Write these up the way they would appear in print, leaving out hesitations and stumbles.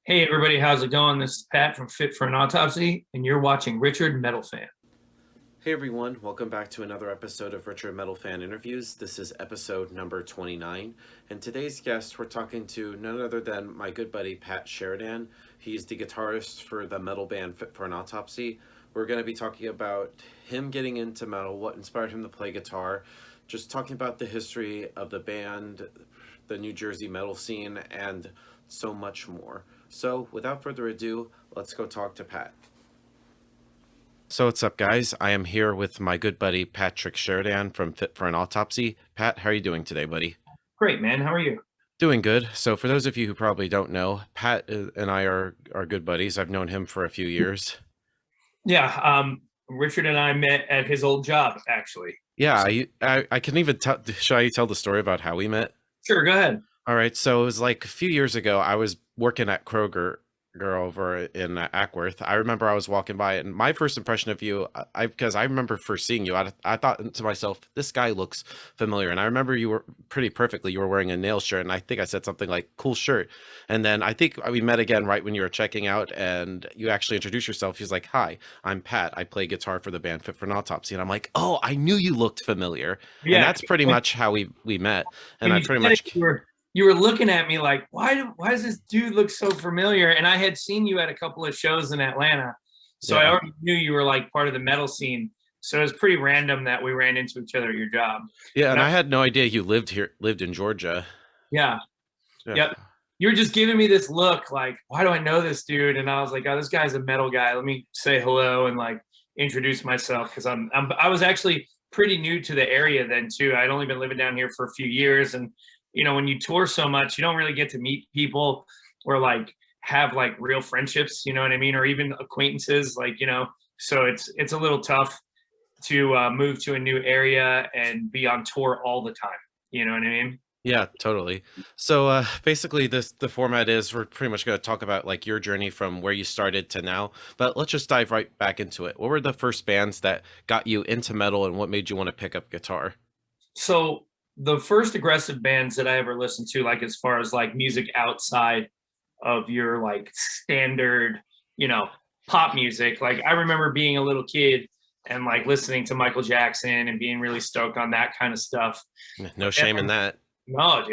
Hey everybody, how's it going? This is Pat from Fit For An Autopsy, and you're watching RichardMetalFan. Hey everyone, welcome back to another episode of Richard Metal Fan Interviews. This is episode number 29, and today's guest we're talking to none other than my good buddy Pat Sheridan. He's the guitarist for the metal band Fit For An Autopsy. We're going to be talking about him getting into metal, what inspired him to play guitar, just talking about the history of the band, the New Jersey metal scene, and so much more. So without further ado, let's go talk to Pat. So what's up, guys? I am here with my good buddy Patrick Sheridan from Fit For An Autopsy. Pat, how are you doing today, buddy? Great, man. How are you? Doing good. So for those of you who probably don't know, Pat and I are good buddies. I've known him for a few years. Yeah, Richard and I met at his old job, actually. Yeah, I can even tell. Shall I tell the story about how we met? Sure, go ahead. All right, so it was like a few years ago. I was working at Kroger over in Ackworth. I remember I was walking by, and my first impression of you, because I remember first seeing you, I thought to myself, this guy looks familiar. And I remember you were pretty perfectly. You were wearing a nail shirt, and I think I said something like "cool shirt." And then I think we met again right when you were checking out, and you actually introduced yourself. He's like, "Hi, I'm Pat. I play guitar for the band Fit For An Autopsy." And I'm like, "Oh, I knew you looked familiar." Yeah, and that's pretty much how we met. And I pretty much. You were looking at me like, why does this dude look so familiar? And I had seen you at a couple of shows in Atlanta, so Yeah. I already knew you were like part of the metal scene. So it was pretty random that we ran into each other at your job. Yeah, and I had no idea you lived in Georgia. Yeah. Yep. You were just giving me this look like, why do I know this dude? And I was like, oh, this guy's a metal guy. Let me say hello and like introduce myself, because I was actually pretty new to the area then too. I'd only been living down here for a few years, and you know, when you tour so much, you don't really get to meet people or like have like real friendships, you know what I mean? Or even acquaintances, like, you know, so it's a little tough to move to a new area and be on tour all the time. You know what I mean? Yeah, totally. So basically the format is we're pretty much going to talk about like your journey from where you started to now, but let's just dive right back into it. What were the first bands that got you into metal and what made you want to pick up guitar? So the first aggressive bands that I ever listened to, like as far as like music outside of your like standard, you know, pop music, like I remember being a little kid and like listening to Michael Jackson and being really stoked on that kind of stuff. No shame in that. No,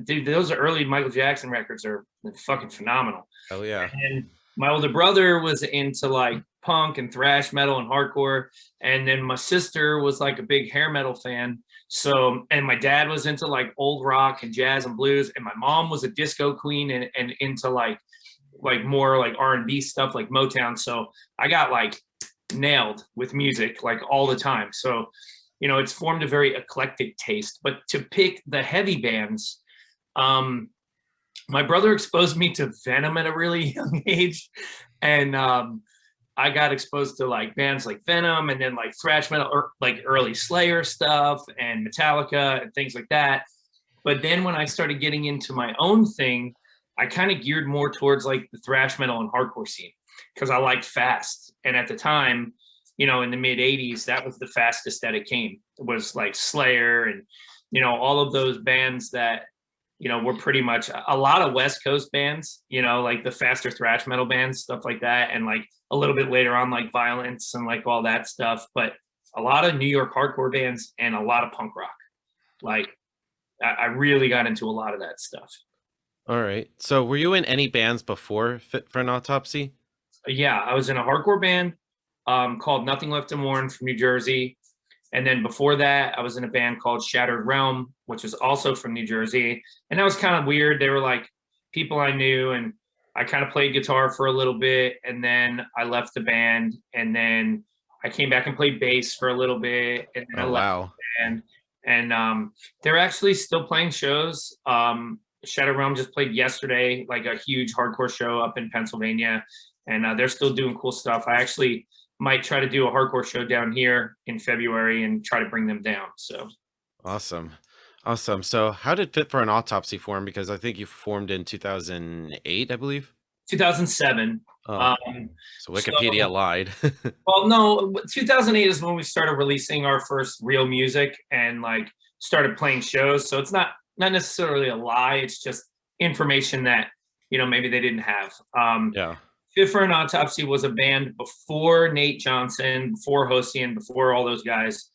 dude, those early Michael Jackson records are fucking phenomenal. Oh yeah. And my older brother was into like punk and thrash metal and hardcore, and then my sister was like a big hair metal fan. So, and my dad was into like old rock and jazz and blues, and my mom was a disco queen and into like more like R&B stuff like Motown. So I got like nailed with music like all the time. So, you know, it's formed a very eclectic taste. But to pick the heavy bands, my brother exposed me to Venom at a really young age, and I got exposed to like bands like Venom, and then like thrash metal, or like early Slayer stuff and Metallica and things like that. But then when I started getting into my own thing, I kind of geared more towards like the thrash metal and hardcore scene, because I liked fast. And at the time, you know, in the mid 80s, that was the fastest that it came. It was like Slayer and, you know, all of those bands that, you know, were pretty much a lot of West Coast bands, you know, like the faster thrash metal bands, stuff like that. And like a little bit later on, like Violence and like all that stuff. But a lot of New York hardcore bands and a lot of punk rock. Like I really got into a lot of that stuff. All right. So were you in any bands before Fit For An Autopsy? Yeah, I was in a hardcore band called Nothing Left to Mourn from New Jersey. And then before that, I was in a band called Shattered Realm, which is also from New Jersey. And that was kind of weird. They were like people I knew, and I kind of played guitar for a little bit. And then I left the band, and then I came back and played bass for a little bit. And then I left the band. And they're actually still playing shows. Shattered Realm just played yesterday, like a huge hardcore show up in Pennsylvania. And they're still doing cool stuff. I actually might try to do a hardcore show down here in February and try to bring them down. So awesome. So how did Fit For An Autopsy form? Because I think you formed in 2008, I believe. 2007. So Wikipedia lied. Well, no, 2008 is when we started releasing our first real music and like started playing shows. So it's not necessarily a lie. It's just information that maybe they didn't have. Yeah. Fit For An Autopsy was a band before Nate Johnson, before Hosian, before all those guys.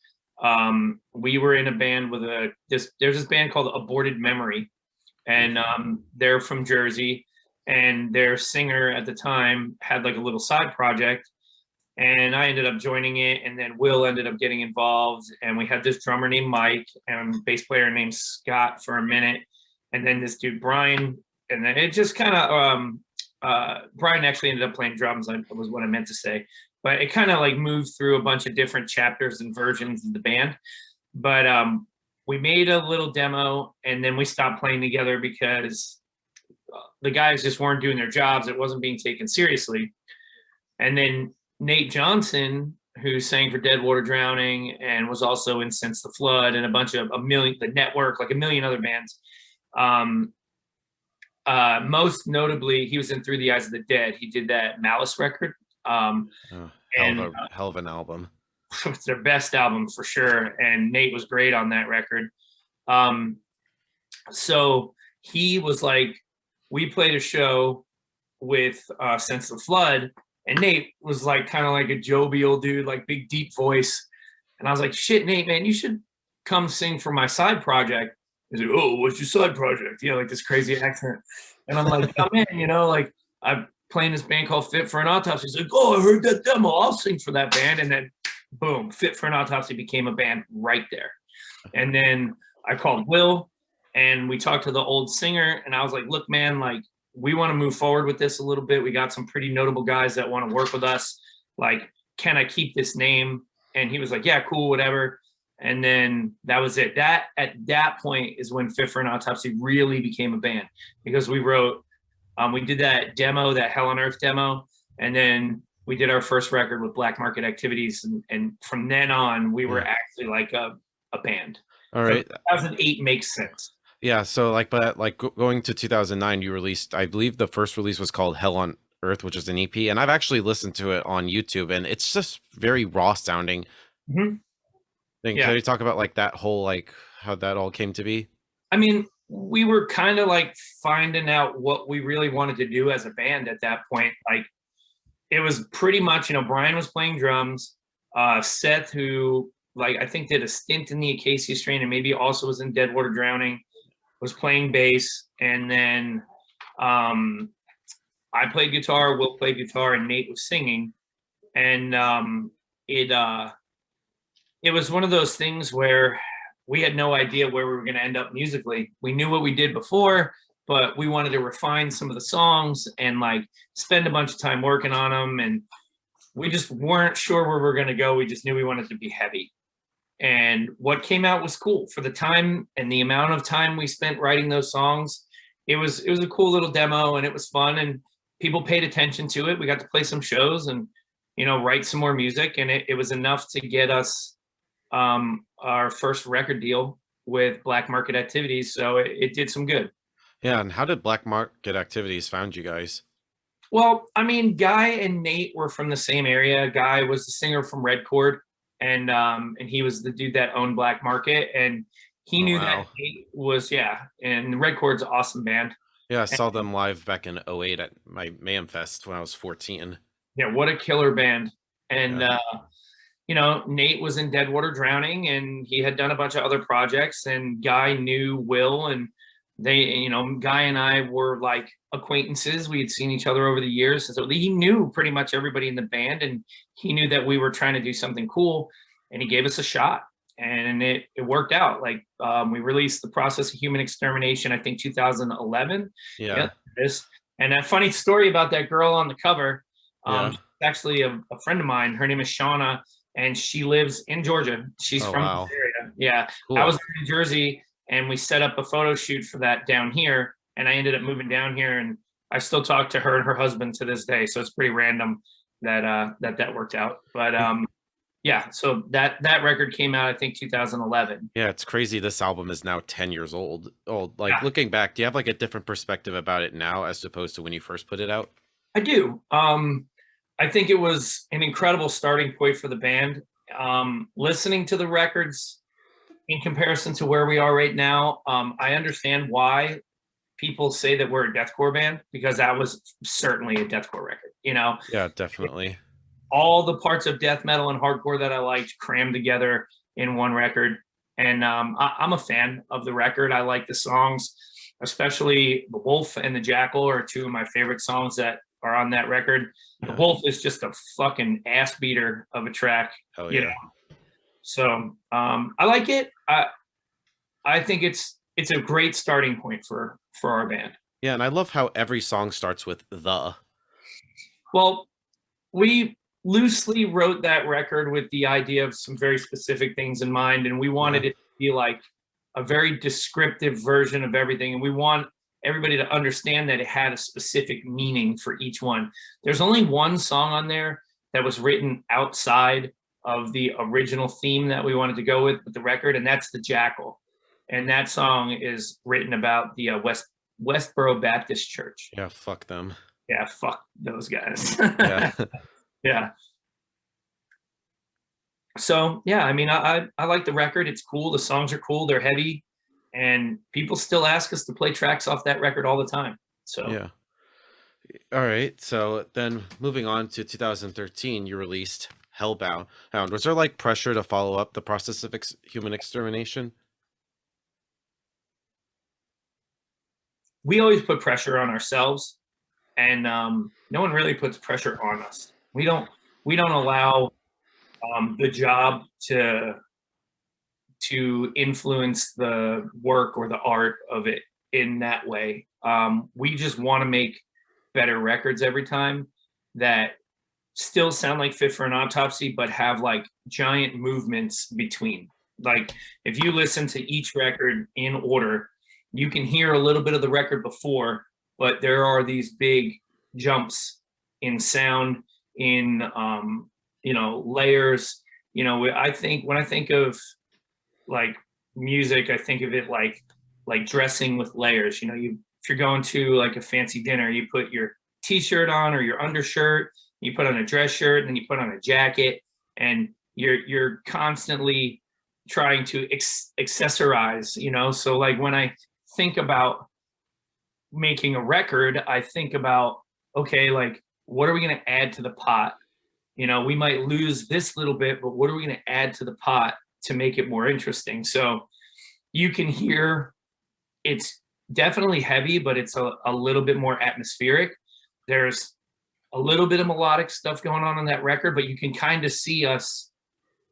We were in a band with there's this band called Aborted Memory, and they're from Jersey, and their singer at the time had like a little side project, and I ended up joining it, and then Will ended up getting involved, and we had this drummer named Mike and bass player named Scott for a minute, and then this dude Brian, and then it just kind of Brian actually ended up playing drums, was what I meant to say. But it kind of like moved through a bunch of different chapters and versions of the band. But we made a little demo, and then we stopped playing together because the guys just weren't doing their jobs. It wasn't being taken seriously. And then Nate Johnson, who sang for Deadwater Drowning and was also in Sense the Flood and the Network, like a million other bands. Most notably, he was in Through the Eyes of the Dead. He did that Malice record. Hell of an album. It's their best album for sure. And Nate was great on that record. So he was like, we played a show with Sense of the Flood, and Nate was like kind of like a jovial dude, like big deep voice. And I was like, shit, Nate, man, you should come sing for my side project. He's like, oh, what's your side project? Like this crazy accent. And I'm like, come in, like I'm playing this band called Fit For An Autopsy. He's like, oh, I heard that demo. I'll sing for that band. And then boom, Fit For An Autopsy became a band right there. And then I called Will, and we talked to the old singer, and I was like, look, man, like we want to move forward with this a little bit. We got some pretty notable guys that want to work with us. Like, can I keep this name? And he was like, yeah, cool, whatever. And then that was it. At that point is when Fit For An Autopsy really became a band, because we wrote, we did that demo, that Hell on Earth demo, and then we did our first record with Black Market Activities, and from then on, we were actually like a band. All right. So 2008 makes sense. Yeah. So going to 2009, you released, I believe the first release was called Hell on Earth, which is an EP, and I've actually listened to it on YouTube, and it's just very raw sounding. Mm-hmm. Yeah. Can you talk about like that whole, like how that all came to be? I mean, we were kind of like finding out what we really wanted to do as a band at that point. Like, it was pretty much, Brian was playing drums. Seth, who like I think did a stint in the Acacia Strain and maybe also was in Deadwater Drowning, was playing bass. And then I played guitar, Will played guitar, and Nate was singing. And it was one of those things where we had no idea where we were going to end up musically. We knew what we did before, but we wanted to refine some of the songs and like spend a bunch of time working on them. And we just weren't sure where we were going to go. We just knew we wanted to be heavy. And what came out was cool for the time and the amount of time we spent writing those songs. It was a cool little demo, and it was fun, and people paid attention to it. We got to play some shows and, write some more music. And it was enough to get us our first record deal with Black Market Activities. So it did some good. Yeah. And how did Black Market Activities found you guys? Well, I mean, Guy and Nate were from the same area. Guy was the singer from Red Chord, and he was the dude that owned Black Market, and he knew that Nate was, and Red Chord's an awesome band. Yeah, I saw them live back in 2008 at my Mayhem Fest when I was 14. Yeah, what a killer band. And Nate was in Deadwater Drowning, and he had done a bunch of other projects, and Guy knew Will, and they, Guy and I were like acquaintances. We had seen each other over the years. And so he knew pretty much everybody in the band, and he knew that we were trying to do something cool, and he gave us a shot, and it worked out. Like, we released The Process of Human Extermination, I think 2011. Yeah. And a funny story about that girl on the cover. She's actually a friend of mine. Her name is Shauna, and she lives in Georgia. She's from this area. Yeah. Cool. I was in New Jersey, and we set up a photo shoot for that down here, and I ended up moving down here, and I still talk to her and her husband to this day. So it's pretty random that that worked out. But so that record came out, I think 2011. Yeah, it's crazy. This album is now 10 years old. Looking back, do you have like a different perspective about it now as opposed to when you first put it out? I do. I think it was an incredible starting point for the band. Listening to the records in comparison to where we are right now, I understand why people say that we're a deathcore band, because that was certainly a deathcore record. Yeah, definitely. All the parts of death metal and hardcore that I liked crammed together in one record. And I'm a fan of the record. I like the songs, especially The Wolf and The Jackal are two of my favorite songs that are on that record. The Wolf is just a fucking ass beater of a track. Oh yeah. So I like it. I think it's a great starting point for our band. Yeah, and I love how every song starts with the. Well, we loosely wrote that record with the idea of some very specific things in mind, and we wanted it to be like a very descriptive version of everything, and we want everybody to understand that it had a specific meaning for each one. There's only one song on there that was written outside of the original theme that we wanted to go with the record, and that's The Jackal. And that song is written about the Westboro Baptist Church. Yeah, fuck them. Yeah, fuck those guys. Yeah. Yeah. So yeah, I mean, I like the record. It's cool. The songs are cool. They're heavy, and people still ask us to play tracks off that record all the time. So yeah. All right. So then moving on to 2013, you released Hellbound. Was there like pressure to follow up the process of human extermination? We always put pressure on ourselves, and no one really puts pressure on us. We don't allow the job to influence the work or the art of it in that way. We just want to make better records every time that still sound like Fit for an Autopsy, but have like giant movements between. Like if you listen to each record in order, you can hear a little bit of the record before, but there are these big jumps in sound, in layers. I think when I think of like music, I think of it like dressing with layers. If you're going to like a fancy dinner, you put your t-shirt on or your undershirt, you put on a dress shirt, and then you put on a jacket, and you're constantly trying to accessorize. So like when I think about making a record, I think about, okay, like what are we going to add to the pot? We might lose this little bit, but what are we going to add to the pot to make it more interesting? So you can hear it's definitely heavy, but it's a little bit more atmospheric. There's a little bit of melodic stuff going on that record, but you can kind of see us,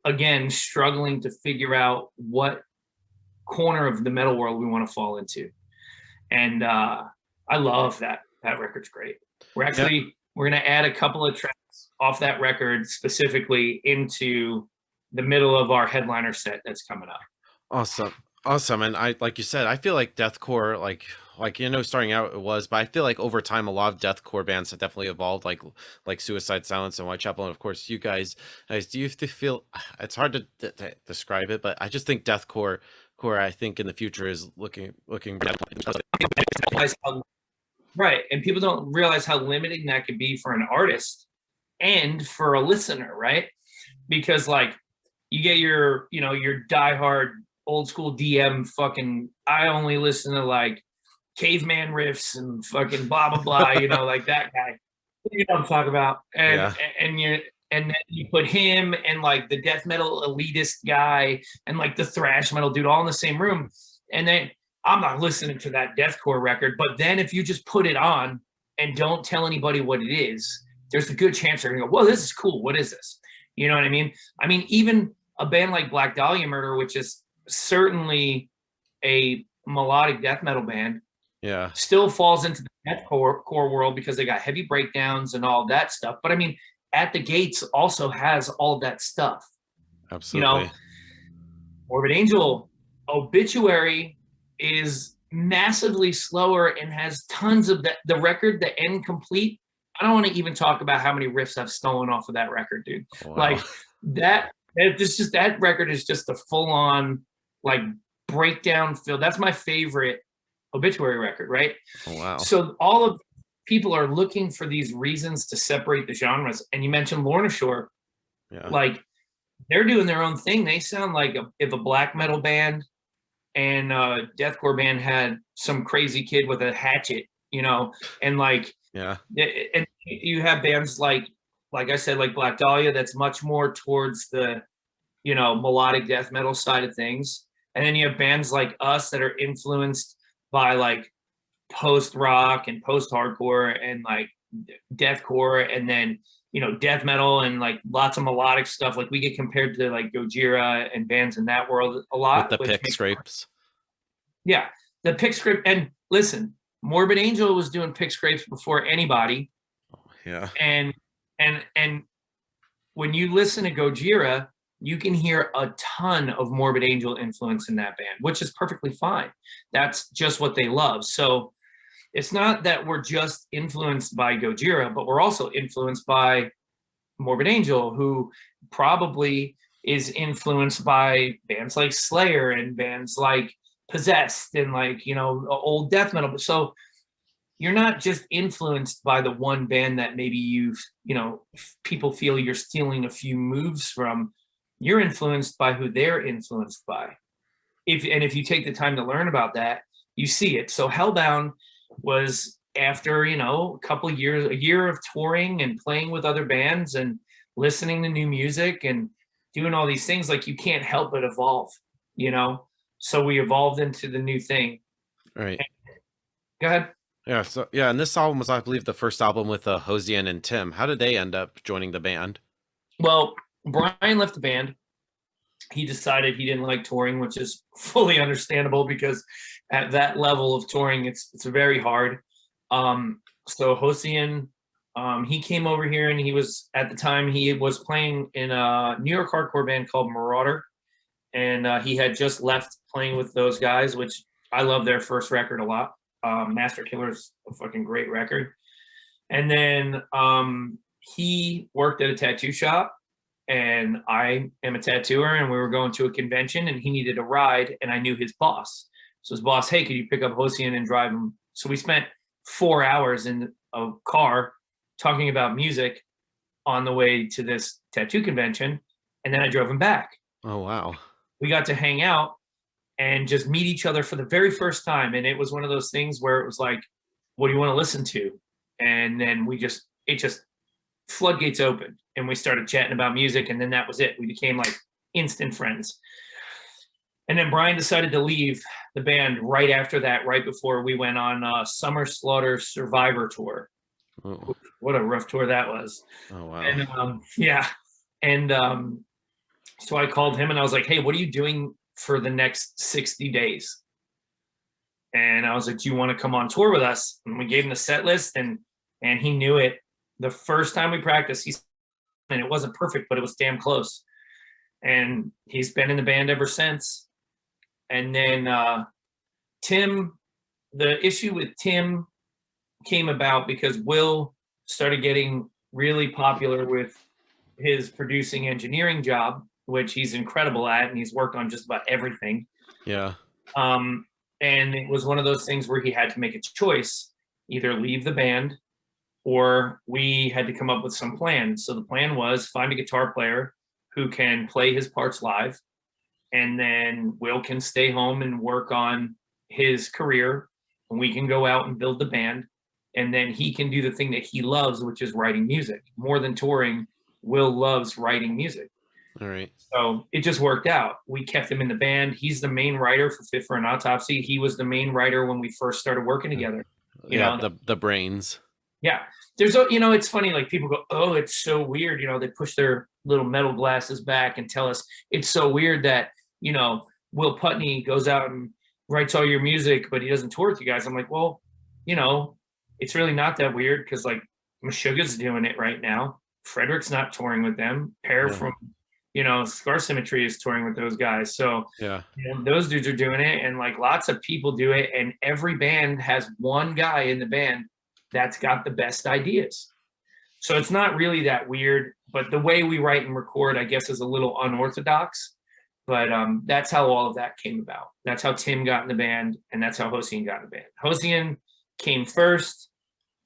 again, struggling to figure out what corner of the metal world we want to fall into. And I love that. That record's great. We're going to add a couple of tracks off that record specifically into the middle of our headliner set that's coming up. Awesome. And like you said, I feel like deathcore, starting out it was, but I feel like over time a lot of deathcore bands have definitely evolved, like Suicide Silence and Whitechapel, and of course you guys. Do you feel it's hard to describe it, but I just think deathcore, I think in the future is looking. Right, and people don't realize how limiting that could be for an artist and for a listener, right? Because like you get your diehard old school DM fucking, I only listen to like caveman riffs and fucking blah blah blah, like that guy. You know what I'm talking about? And then you put him and like the death metal elitist guy and like the thrash metal dude all in the same room, and then I'm not listening to that deathcore record. But then if you just put it on and don't tell anybody what it is, there's a good chance they're gonna go, well, this is cool. What is this? You know what I mean? I mean, even a band like Black Dahlia Murder, which is certainly a melodic death metal band, still falls into the deathcore world because they got heavy breakdowns and all that stuff. But I mean, At the Gates also has all of that stuff. Absolutely. Morbid Angel, Obituary is massively slower and has tons of that. The record, The End Complete, I don't want to even talk about how many riffs I've stolen off of that record, dude. Wow. Like that record is just a full-on like breakdown feel. That's my favorite Obituary record, right? Oh, wow. So all of people are looking for these reasons to separate the genres. And you mentioned Lorna Shore. Yeah. Like they're doing their own thing. They sound like if a black metal band and deathcore band had some crazy kid with a hatchet, and like, Yeah. and you have bands like I said, like Black Dahlia, that's much more towards the, melodic death metal side of things. And then you have bands like us that are influenced by like post rock and post hardcore and like deathcore, and then, death metal and like lots of melodic stuff. Like we get compared to like Gojira and bands in that world a lot. With the pick scrapes. Yeah. The pick scrape. And listen, Morbid Angel was doing pick scrapes before anybody. Yeah. And when you listen to Gojira, you can hear a ton of Morbid Angel influence in that band, which is perfectly fine. That's just what they love. So it's not that we're just influenced by Gojira, but we're also influenced by Morbid Angel, who probably is influenced by bands like Slayer and bands like Possessed and like, old death metal. So you're not just influenced by the one band that maybe people feel you're stealing a few moves from. You're influenced by who they're influenced by. If you take the time to learn about that, you see it. So Hellbound was after, a couple of years, a year of touring and playing with other bands and listening to new music and doing all these things, like you can't help but evolve, So we evolved into the new thing. Right. Go ahead. Yeah. So yeah, and this album was, I believe, the first album with Hosian and Tim. How did they end up joining the band? Well, Brian left the band. He decided he didn't like touring, which is fully understandable because at that level of touring, it's very hard. So Hosian, he came over here, and he was, at the time, he was playing in a New York hardcore band called Marauder, and he had just left playing with those guys, which I love their first record a lot. Master Killer's a fucking great record. And then he worked at a tattoo shop, and I am a tattooer, and we were going to a convention, and he needed a ride, and I knew his boss. So his boss, hey, could you pick up Hosian and drive him? So we spent 4 hours in a car talking about music on the way to this tattoo convention, and then I drove him back. Oh, wow. We got to hang out and just meet each other for the very first time. And it was one of those things where it was like, what do you want to listen to? And then it just floodgates opened, and we started chatting about music, and then that was it. We became like instant friends. And then Brian decided to leave the band right after that, right before we went on Summer Slaughter Survivor Tour. Oh. What a rough tour that was. Oh, wow. And yeah. And so I called him, and I was like, hey, what are you doing for the next 60 days? And I was like, do you want to come on tour with us? And we gave him the set list, and he knew it. The first time we practiced, and it wasn't perfect, but it was damn close. And he's been in the band ever since. And then Tim, the issue with Tim came about because Will started getting really popular with his producing engineering job, which he's incredible at, and he's worked on just about everything. Yeah. And it was one of those things where he had to make a choice, either leave the band or we had to come up with some plan. So the plan was find a guitar player who can play his parts live, and then Will can stay home and work on his career, and we can go out and build the band, and then he can do the thing that he loves, which is writing music. More than touring, Will loves writing music. All right. So it just worked out. We kept him in the band. He's the main writer for Fit For An Autopsy. He was the main writer when we first started working together. You know? The brains. Yeah. It's funny, like people go, oh, it's so weird. They push their little metal glasses back and tell us it's so weird that, Will Putney goes out and writes all your music, but he doesn't tour with you guys. I'm like, well, it's really not that weird, because like Meshuggah's doing it right now. Frederick's not touring with them. Pear from, Scar Symmetry is touring with those guys. So yeah, those dudes are doing it, and like lots of people do it, and every band has one guy in the band that's got the best ideas. So it's not really that weird, but the way we write and record, I guess, is a little unorthodox. But that's how all of that came about. That's how Tim got in the band, and that's how Hosian got in the band. Hosian came first,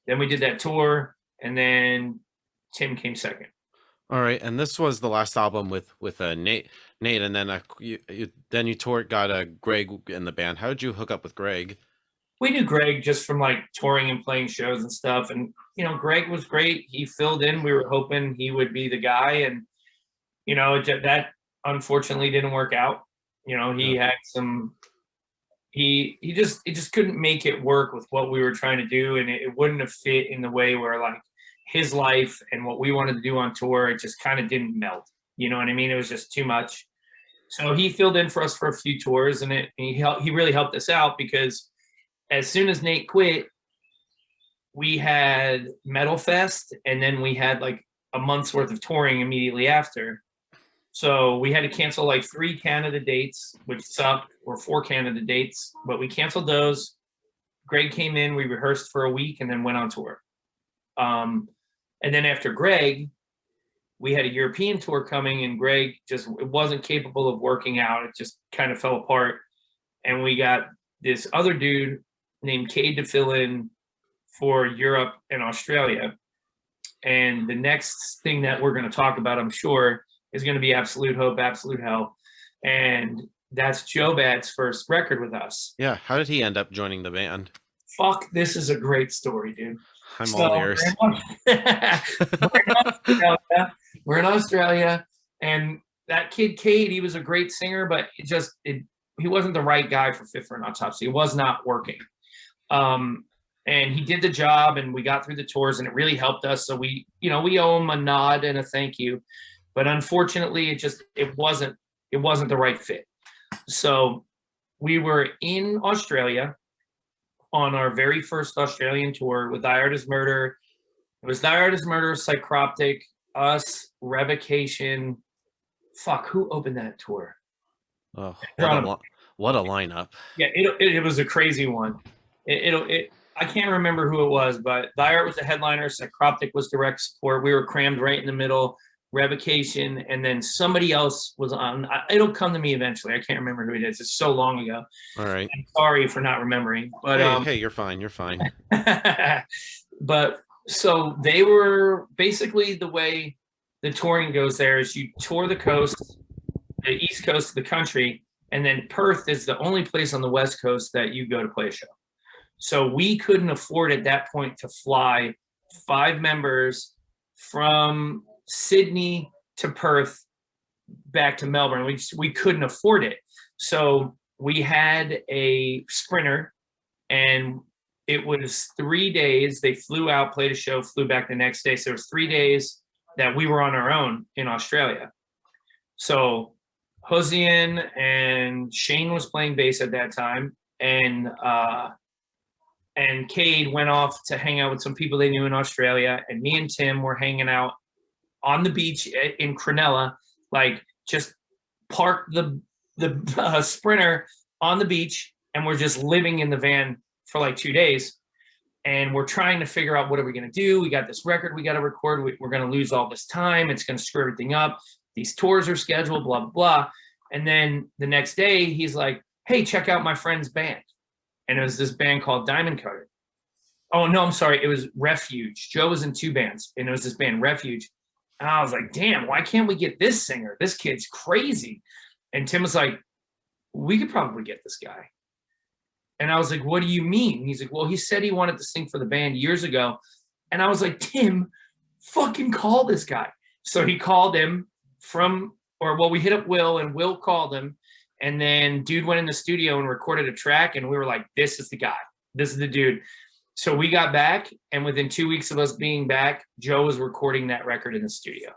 then we did that tour, and then Tim came second. All right, and this was the last album with Nate, and then you got Greg in the band. How did you hook up with Greg? We knew Greg just from like touring and playing shows and stuff. And, Greg was great. He filled in. We were hoping he would be the guy. And, that unfortunately didn't work out. He had some, he just couldn't make it work with what we were trying to do. And it wouldn't have fit in the way where like his life and what we wanted to do on tour, it just kind of didn't meld. You know what I mean? It was just too much. So he filled in for us for a few tours, and he really helped us out because as soon as Nate quit, we had Metal Fest, and then we had like a month's worth of touring immediately after. So we had to cancel like 3 Canada dates, which sucked, or 4 Canada dates, but we canceled those. Greg came in, we rehearsed for a week, and then went on tour. And then after Greg, we had a European tour coming, and Greg just wasn't capable of working out. It just kind of fell apart. And we got this other dude named Cade to fill in for Europe and Australia. And the next thing that we're going to talk about, I'm sure, is going to be Absolute Hope, Absolute Hell. And that's Joe Bad's first record with us. Yeah. How did he end up joining the band? Fuck, this is a great story, dude. I'm all ears. We're in Australia, and that kid Cade, he was a great singer, but he wasn't the right guy for Fit For An Autopsy. It was not working. And he did the job, and we got through the tours, and it really helped us. So we owe him a nod and a thank you, but unfortunately it wasn't the right fit. So we were in Australia on our very first Australian tour with Die Hard As Murder. It was Die Hard As Murder, Psychroptic, us, Revocation. Fuck, who opened that tour? Oh, what a lineup. Yeah, it was a crazy one. I can't remember who it was, but Die Hard was the headliner, Psychroptic was direct support. We were crammed right in the middle. Revocation, and then somebody else was on. It'll come to me eventually. I can't remember who it is. It's so long ago. All right. I'm sorry for not remembering. But hey, you're fine. You're fine. But so they were basically, the way the touring goes there is you tour the coast, the east coast of the country, and then Perth is the only place on the west coast that you go to play a show. So we couldn't afford at that point to fly 5 members from Sydney to Perth back to Melbourne. We couldn't afford it. So we had a Sprinter, and it was 3 days. They flew out, played a show, flew back the next day. So it was 3 days that we were on our own in Australia. So Hosian and Shane was playing bass at that time, and Cade went off to hang out with some people they knew in Australia, and me and Tim were hanging out on the beach in Cronulla, like just parked the Sprinter on the beach, and we're just living in the van for like 2 days. And we're trying to figure out, what are we going to do? We got this record we got to record. We're going to lose all this time. It's going to screw everything up. These tours are scheduled, blah, blah, blah. And then the next day he's like, hey, check out my friend's band. And it was this band called Diamond Cutter. Oh, no, I'm sorry. It was Refuge. Joe was in 2 bands, and it was this band, Refuge. And I was like, damn, why can't we get this singer? This kid's crazy. And Tim was like, we could probably get this guy. And I was like, what do you mean? He's like, well, he said he wanted to sing for the band years ago. And I was like, Tim, fucking call this guy. So he called him we hit up Will, and Will called him. And then dude went in the studio and recorded a track, and we were like, this is the guy. This is the dude. So we got back, and within 2 weeks of us being back, Joe was recording that record in the studio.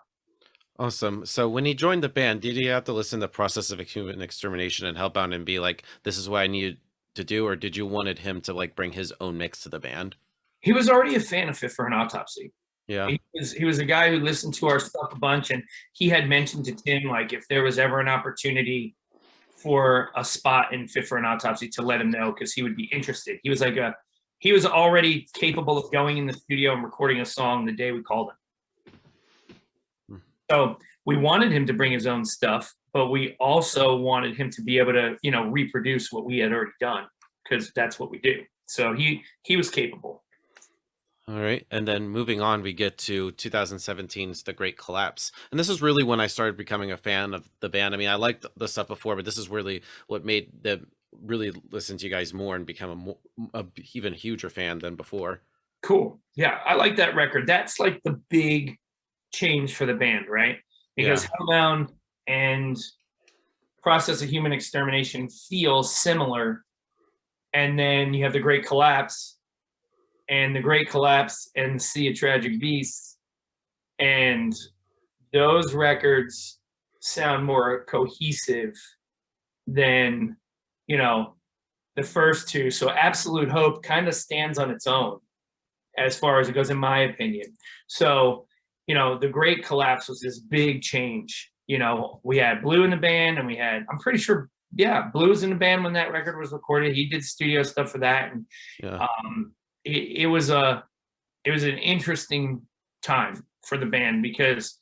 Awesome. So when he joined the band, did he have to listen to Process of Human Extermination and Hellbound and be like, this is what I need to do? Or did you wanted him to like bring his own mix to the band? He was already a fan of Fit For An Autopsy. Yeah. He was a guy who listened to our stuff a bunch, and he had mentioned to Tim, like, if there was ever an opportunity for a spot in Fit For An Autopsy, to let him know, because he would be interested. He was like he was already capable of going in the studio and recording a song the day we called him. So we wanted him to bring his own stuff, but we also wanted him to be able to, reproduce what we had already done, because that's what we do. So he was capable. All right. And then moving on, we get to 2017's The Great Collapse. And this is really when I started becoming a fan of the band. I mean, I liked the stuff before, but this is really what made them really listen to you guys more and become a even huger fan than before. Cool. Yeah, I like that record. That's like the big change for the band, right? Because Yeah. Hellbound and Process of Human Extermination feel similar. And then you have the Great Collapse and the Great Collapse and the Sea of Tragic Beasts. And those records sound more cohesive than, you know, the first two. So Absolute Hope kind of stands on its own as far as it goes, in my opinion. So, the Great Collapse was this big change. We had Blue in the band, and I'm pretty sure, yeah, Blue was in the band when that record was recorded. He did studio stuff for that, and Yeah. it was an interesting time for the band, because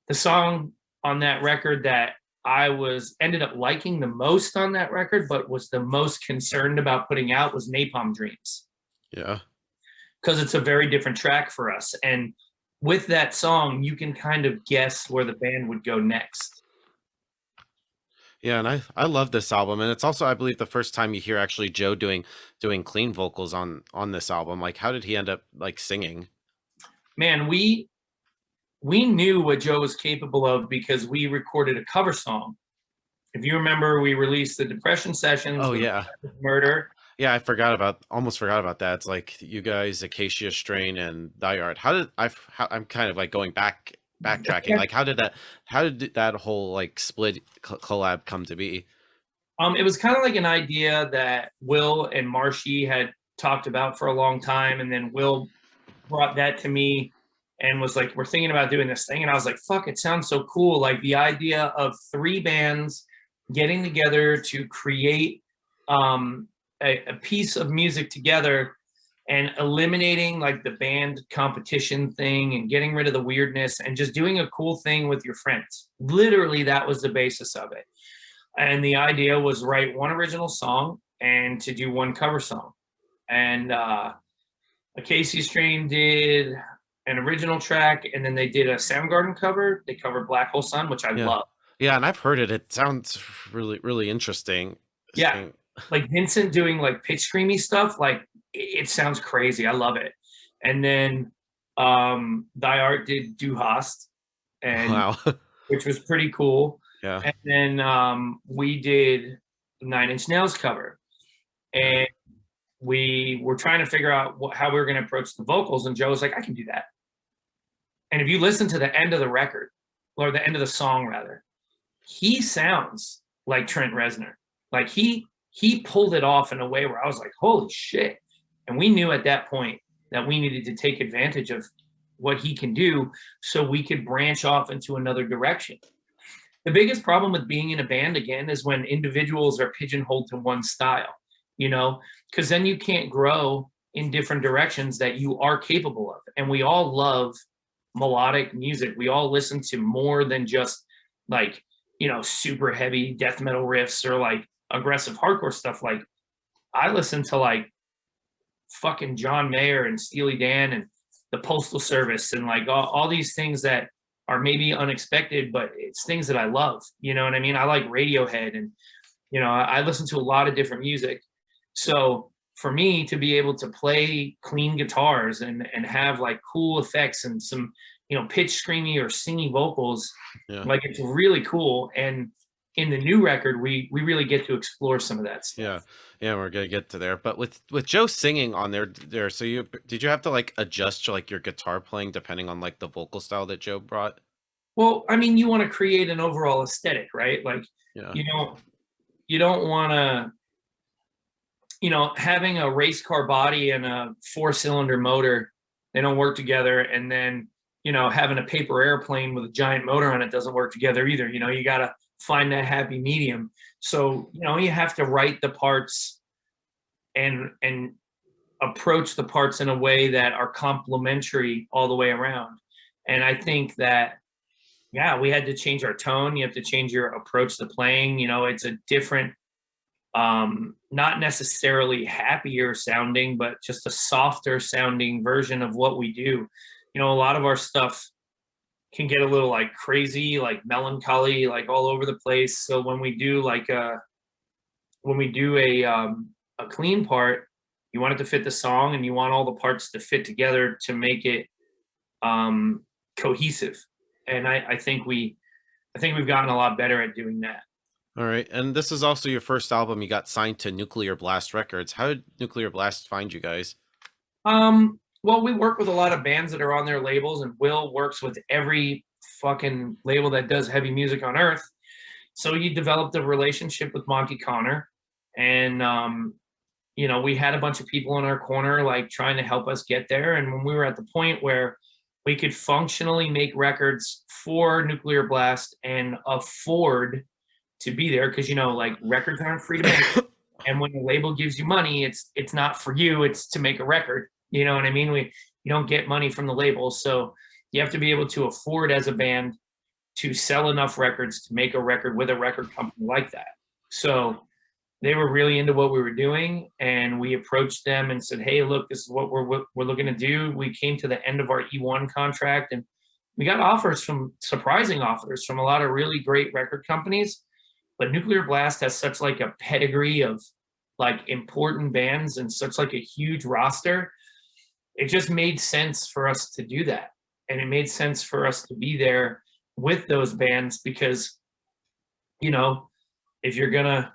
the song on that record that I ended up liking the most on that record, but was the most concerned about putting out, was Napalm Dreams, Yeah. because it's a very different track for us. And with that song, you can kind of guess where the band would go next. Yeah, and I love this album, and it's also, I believe, the first time you hear actually Joe doing clean vocals on this album. Like, how did he end up like singing? Man, we knew what Joe was capable of because we recorded a cover song. If you remember, we released the Depression Sessions Oh with yeah, Murder. yeah. Almost forgot about that. It's like you guys, Acacia Strain and Die Hard. I'm kind of like backtracking. Like, how did that whole like split collab come to be? It was kind of like an idea that Will and Marshy had talked about for a long time, and then Will brought that to me and was like, "We're thinking about doing this thing," and I was like, "Fuck, it sounds so cool!" Like the idea of three bands getting together to create a piece of music together, and eliminating like the band competition thing and getting rid of the weirdness and just doing a cool thing with your friends. Literally, that was the basis of it. And the idea was write one original song and to do one cover song. And a Casey Strain did an original track, and then they did a Soundgarden cover. They covered Black Hole Sun, which I Yeah, love. yeah, and I've heard it. It sounds really interesting. Yeah, Seeing, like Vincent doing like pitch screamy stuff, like it sounds crazy. I love it. And then Die Art did Du Hast, and wow, which was pretty cool. yeah, And then we did Nine Inch Nails cover, yeah, and we were trying to figure out how we were going to approach the vocals. And Joe was like, "I can do that." And if you listen to the end of the record, or the end of the song rather, he sounds like Trent Reznor. Like he pulled it off in a way where I was like, "Holy shit!" And we knew at that point that we needed to take advantage of what he can do, so we could branch off into another direction. The biggest problem with being in a band, again, is when individuals are pigeonholed to one style, because then you can't grow in different directions that you are capable of. And we all love melodic music. We all listen to more than just like, super heavy death metal riffs or like aggressive hardcore stuff. Like, I listen to like fucking John Mayer and Steely Dan and the Postal Service and like all these things that are maybe unexpected, but it's things that I love. You know what I mean? I like Radiohead, and I listen to a lot of different music. So for me to be able to play clean guitars and have like cool effects and some pitch screamy or singy vocals, yeah. like it's really cool. And in the new record, we really get to explore some of that stuff. Yeah, yeah, we're gonna get to there. But with Joe singing on there, so did you have to like adjust like your guitar playing depending on like the vocal style that Joe brought? Well, I mean, you want to create an overall aesthetic, right? Like, Yeah, you don't you don't want to, having a race car body and a 4-cylinder motor, they don't work together. And then, having a paper airplane with a giant motor on it doesn't work together either. You got to find that happy medium. So, you have to write the parts and approach the parts in a way that are complementary all the way around. And I think that, yeah, we had to change our tone. You have to change your approach to playing. It's a different not necessarily happier sounding, but just a softer sounding version of what we do. You know, a lot of our stuff can get a little like crazy, like melancholy, like all over the place. So when we do like a clean part, you want it to fit the song, and you want all the parts to fit together to make it cohesive. And I think we've gotten a lot better at doing that. All right. And this is also your first album. You got signed to Nuclear Blast Records. How did Nuclear Blast find you guys? Well, we work with a lot of bands that are on their labels, and Will works with every fucking label that does heavy music on earth. So he developed a relationship with Monty Connor, and you know, we had a bunch of people in our corner like trying to help us get there. And when we were at the point where we could functionally make records for Nuclear Blast and afford to be there, because you know, like, records aren't free to make. And when the label gives you money, it's not for you, it's to make a record. You know what I mean? You don't get money from the label. So you have to be able to afford as a band to sell enough records to make a record with a record company like that. So they were really into what we were doing, and we approached them and said, hey, look, this is what we're looking to do. We came to the end of our E1 contract, and we got surprising offers from a lot of really great record companies. But Nuclear Blast has such like a pedigree of like important bands and such like a huge roster. It just made sense for us to do that. And it made sense for us to be there with those bands, because, you know, if you're gonna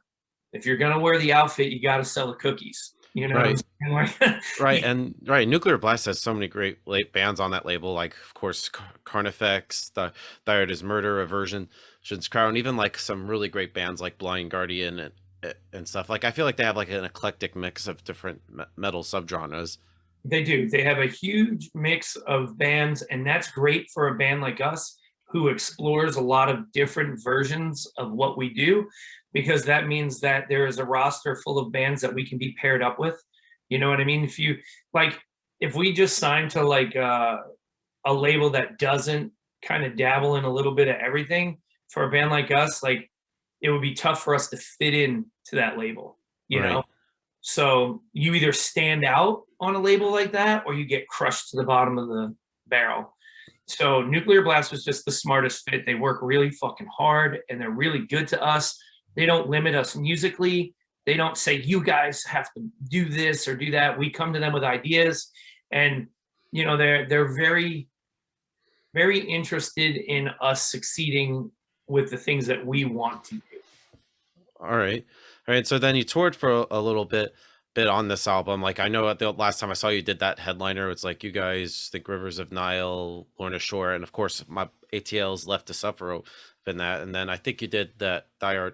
wear the outfit, you got to sell the cookies. You know, right? Right, and right, Nuclear Blast has so many great bands on that label, like of course Carnifex, the Dired is Murder, Aversion, Shin's Crown, even like some really great bands like Blind Guardian and stuff. Like I feel like they have like an eclectic mix of different metal subgenres. They do. They have a huge mix of bands, and that's great for a band like us who explores a lot of different versions of what we do, because that means that there is a roster full of bands that we can be paired up with. You know what I mean? If we just signed to like a label that doesn't kind of dabble in a little bit of everything, for a band like us, like, it would be tough for us to fit in to that label, you know? So you either stand out on a label like that, or you get crushed to the bottom of the barrel. So Nuclear Blast was just the smartest fit. They work really fucking hard, and they're really good to us. They don't limit us musically. They don't say, you guys have to do this or do that. We come to them with ideas, and, you know, they're very, very interested in us succeeding with the things that we want to do. All right. So then you toured for a little bit on this album. Like I know the last time I saw you did that headliner, it's like you guys think Rivers of Nile, Lorna Shore, and of course my ATL's Left to Suffer in that. And then I think you did that I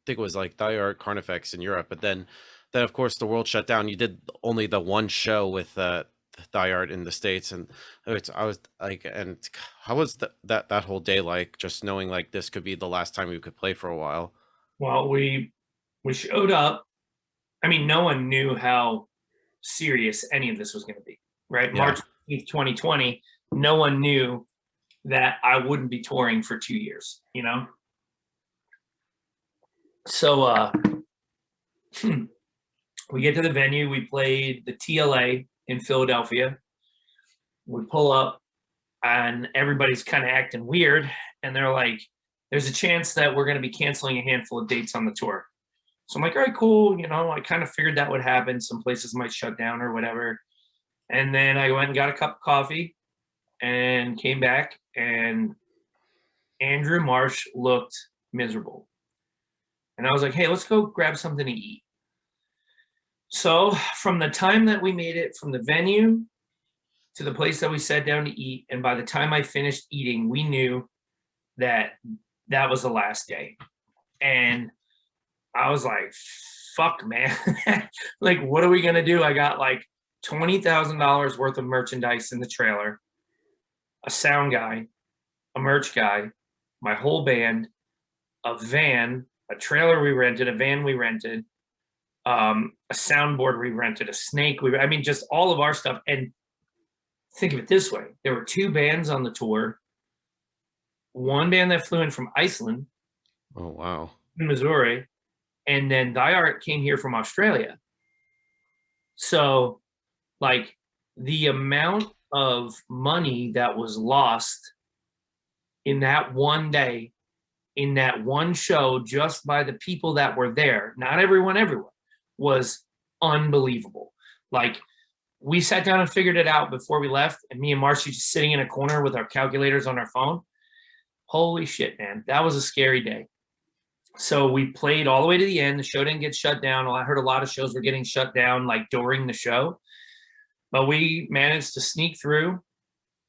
think it was like Die Carnifex in Europe. But then of course the world shut down. You did only the one show with Die in the States, and I was like, and how was that whole day like? Just knowing like this could be the last time we could play for a while. Well, we showed up. I mean, no one knew how serious any of this was going to be, right? Yeah. March 15th, 2020, no one knew that I wouldn't be touring for 2 years, you know? So we get to the venue. We played the TLA in Philadelphia. We pull up, and everybody's kind of acting weird, and they're like, there's a chance that we're going to be canceling a handful of dates on the tour. So I'm like, all right, cool. You know, I kind of figured that would happen. Some places might shut down or whatever. And then I went and got a cup of coffee and came back, and Andrew Marsh looked miserable. And I was like, hey, let's go grab something to eat. So from the time that we made it from the venue to the place that we sat down to eat, and by the time I finished eating, we knew that that was the last day. And I was like, fuck, man. Like, what are we going to do? I got like $20,000 worth of merchandise in the trailer, a sound guy, a merch guy, my whole band, a van, a trailer we rented, a van we rented, a soundboard we rented, a snake. I mean, just all of our stuff. And think of it this way. There were 2 bands on the tour. One band that flew in from Iceland. Oh, wow. In Missouri. and then Die Art came here from Australia. So like the amount of money that was lost in that one day, in that one show, just by the people that were there, not everyone everywhere, was unbelievable. Like, we sat down and figured it out before we left, and me and Marcy just sitting in a corner with our calculators on our phone. Holy shit, man, that was a scary day. So we played all the way to the end. The show didn't get shut down. I heard a lot of shows were getting shut down like during the show, but we managed to sneak through,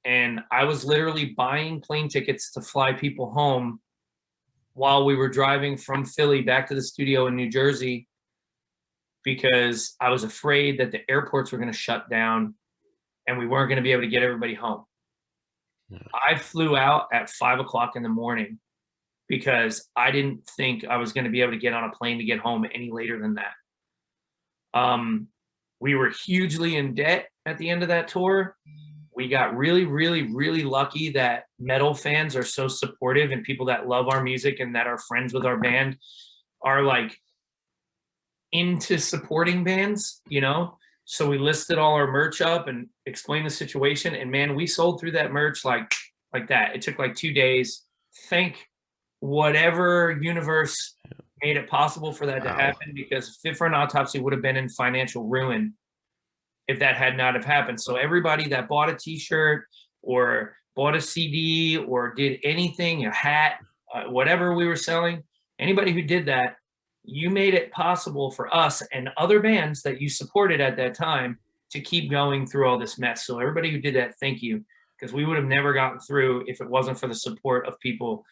and I was literally buying plane tickets to fly people home while we were driving from Philly back to the studio in New Jersey, because I was afraid that the airports were going to shut down and we weren't going to be able to get everybody home. I flew out at 5 o'clock in the morning because I didn't think I was going to be able to get on a plane to get home any later than that. We were hugely in debt at the end of that tour. We got really, really, really lucky that metal fans are so supportive, and people that love our music and that are friends with our band are like into supporting bands, you know? So we listed all our merch up and explained the situation, and man, we sold through that merch like that. It took like 2 days. Thank whatever universe made it possible for that to happen, because Fit For An Autopsy would have been in financial ruin if that had not have happened. So everybody that bought a t-shirt or bought a CD or did anything, a hat, whatever we were selling, anybody who did that, you made it possible for us and other bands that you supported at that time to keep going through all this mess. So everybody who did that, thank you, because we would have never gotten through if it wasn't for the support of people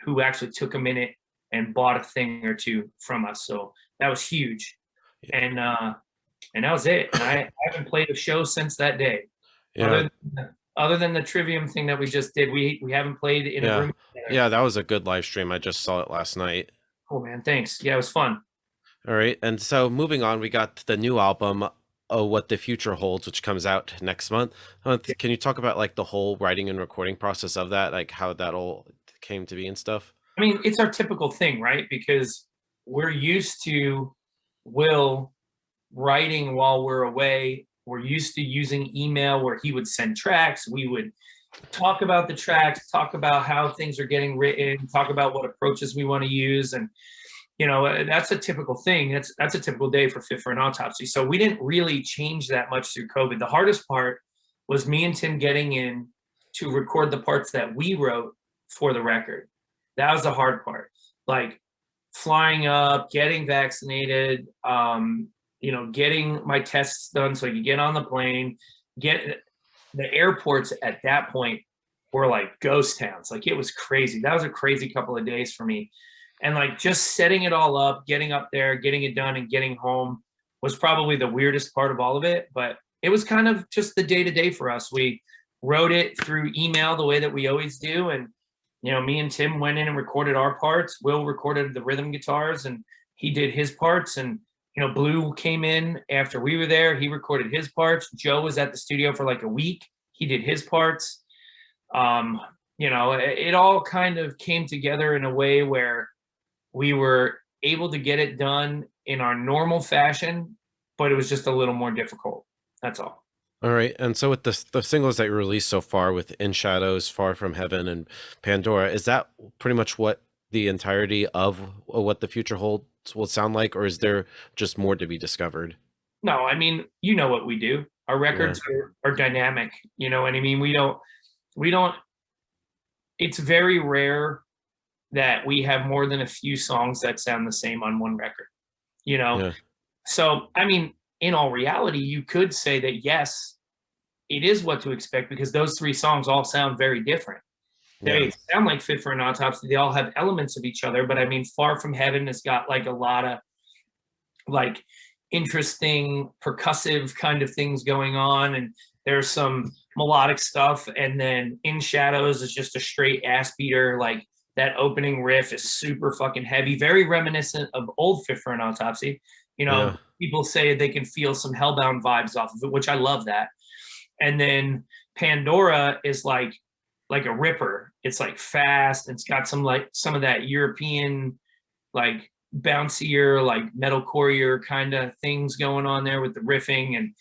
who actually took a minute and bought a thing or two from us. So that was huge. And that was it. And I haven't played a show since that day. Yeah. Other than the Trivium thing that we just did, we haven't played in a room. Yeah, that was a good live stream. I just saw it last night. Cool, man. Thanks. Yeah, it was fun. All right. And so moving on, we got the new album, What the Future Holds, which comes out next month. Can you talk about like the whole writing and recording process of that, like how that all came to be and stuff? I mean, it's our typical thing, right? Because we're used to Will writing while we're away. We're used to using email where he would send tracks. We would talk about the tracks, talk about how things are getting written, talk about what approaches we want to use. And, you know, that's a typical thing. That's a typical day for Fit For An Autopsy. So we didn't really change that much through COVID. The hardest part was me and Tim getting in to record the parts that we wrote for the record. That was the hard part. Like flying up, getting vaccinated, you know, getting my tests done so I could get on the plane. Get the airports at that point were like ghost towns. Like it was crazy. That was a crazy couple of days for me. And like just setting it all up, getting up there, getting it done, and getting home was probably the weirdest part of all of it. But it was kind of just the day-to-day for us. We wrote it through email the way that we always do. And, you know, me and Tim went in and recorded our parts. Will recorded the rhythm guitars and he did his parts. And, you know, Blue came in after we were there. He recorded his parts. Joe was at the studio for like a week. He did his parts. You know, it all kind of came together in a way where we were able to get it done in our normal fashion, but it was just a little more difficult. That's all. All right. And so with the singles that you released so far with In Shadows, Far From Heaven, and Pandora, is that pretty much what the entirety of What the Future Holds will sound like, or is there just more to be discovered? No, I mean, you know what we do. Our records are dynamic. You know what I mean? We don't, it's very rare that we have more than a few songs that sound the same on one record, you know? Yeah. So, I mean, in all reality, you could say that, yes, it is What to Expect, because those three songs all sound very different. They sound like Fit For An Autopsy. They all have elements of each other. But I mean, Far From Heaven has got like a lot of like interesting percussive kind of things going on. And there's some melodic stuff. And then In Shadows is just a straight ass beater. Like that opening riff is super fucking heavy, very reminiscent of old Fit For An Autopsy. You know, people say they can feel some Hellbound vibes off of it, which I love that. And then Pandora is like a ripper. It's like fast. It's got some of that European like bouncier, like metalcore kind of things going on there with the riffing. And